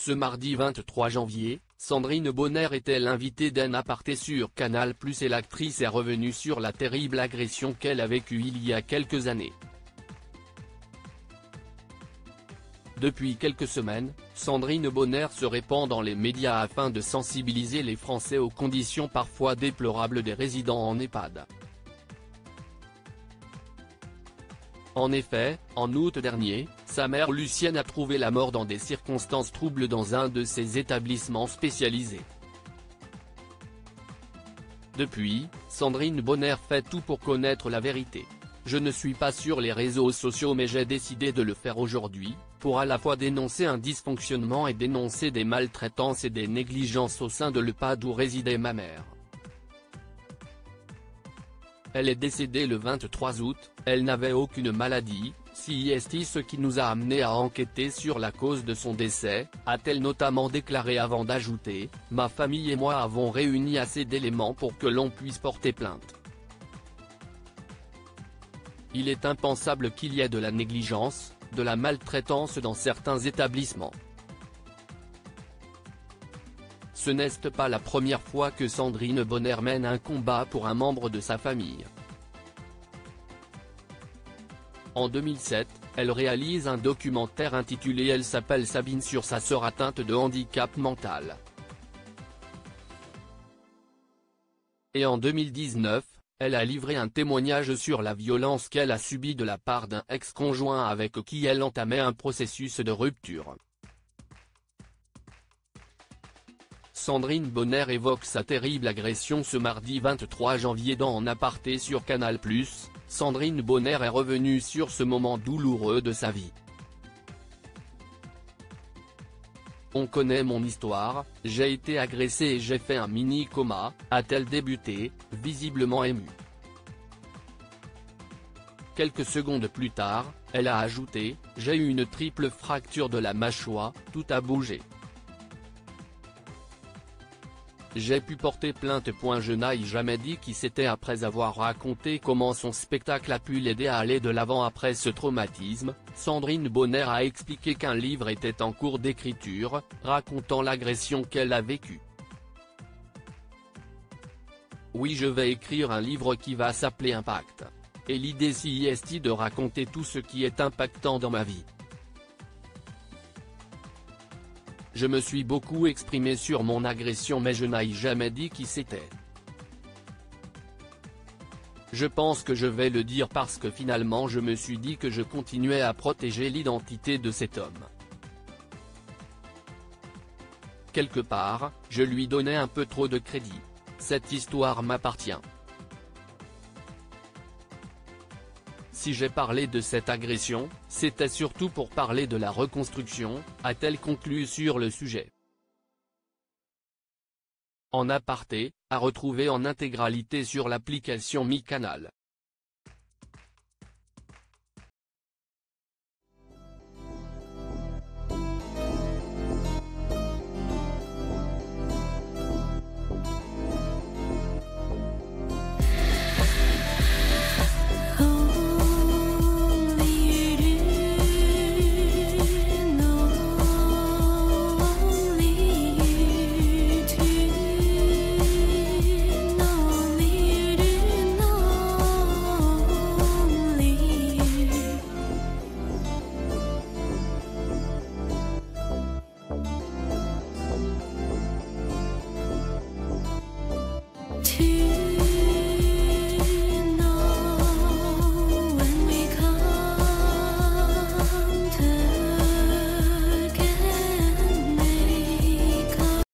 Ce mardi 23 janvier, Sandrine Bonnaire était l'invitée d'un aparté sur Canal+ et l'actrice est revenue sur la terrible agression qu'elle a vécue il y a quelques années. Depuis quelques semaines, Sandrine Bonnaire se répand dans les médias afin de sensibiliser les Français aux conditions parfois déplorables des résidents en EHPAD. En effet, en août dernier, sa mère Lucienne a trouvé la mort dans des circonstances troubles dans un de ses établissements spécialisés. Depuis, Sandrine Bonnaire fait tout pour connaître la vérité. Je ne suis pas sur les réseaux sociaux mais j'ai décidé de le faire aujourd'hui, pour à la fois dénoncer un dysfonctionnement et dénoncer des maltraitances et des négligences au sein de l'EHPAD où résidait ma mère. Elle est décédée le 23 août, elle n'avait aucune maladie, ce qui nous a amené à enquêter sur la cause de son décès, a-t-elle notamment déclaré avant d'ajouter « Ma famille et moi avons réuni assez d'éléments pour que l'on puisse porter plainte. Il est impensable qu'il y ait de la négligence, de la maltraitance dans certains établissements. Ce n'est pas la première fois que Sandrine Bonnaire mène un combat pour un membre de sa famille. En 2007, elle réalise un documentaire intitulé Elle s'appelle Sabine sur sa sœur atteinte de handicap mental. Et en 2019, elle a livré un témoignage sur la violence qu'elle a subie de la part d'un ex-conjoint avec qui elle entamait un processus de rupture. Sandrine Bonnaire évoque sa terrible agression ce mardi 23 janvier dans En aparté sur Canal+. Sandrine Bonnaire est revenue sur ce moment douloureux de sa vie. On connaît mon histoire, j'ai été agressée et j'ai fait un mini-coma, a-t-elle débuté, visiblement émue. Quelques secondes plus tard, elle a ajouté « J'ai eu une triple fracture de la mâchoire, tout a bougé. J'ai pu porter plainte. Je n'ai jamais dit qui c'était après avoir raconté comment son spectacle a pu l'aider à aller de l'avant après ce traumatisme. Sandrine Bonnaire a expliqué qu'un livre était en cours d'écriture, racontant l'agression qu'elle a vécue. Oui, je vais écrire un livre qui va s'appeler Impact. Et l'idée c'est de raconter tout ce qui est impactant dans ma vie. Je me suis beaucoup exprimé sur mon agression mais je n'ai jamais dit qui c'était. Je pense que je vais le dire parce que finalement je me suis dit que je continuais à protéger l'identité de cet homme. Quelque part, je lui donnais un peu trop de crédit. Cette histoire m'appartient. Si j'ai parlé de cette agression, c'était surtout pour parler de la reconstruction, a-t-elle conclu sur le sujet. En aparté, à retrouver en intégralité sur l'application Mi Canal.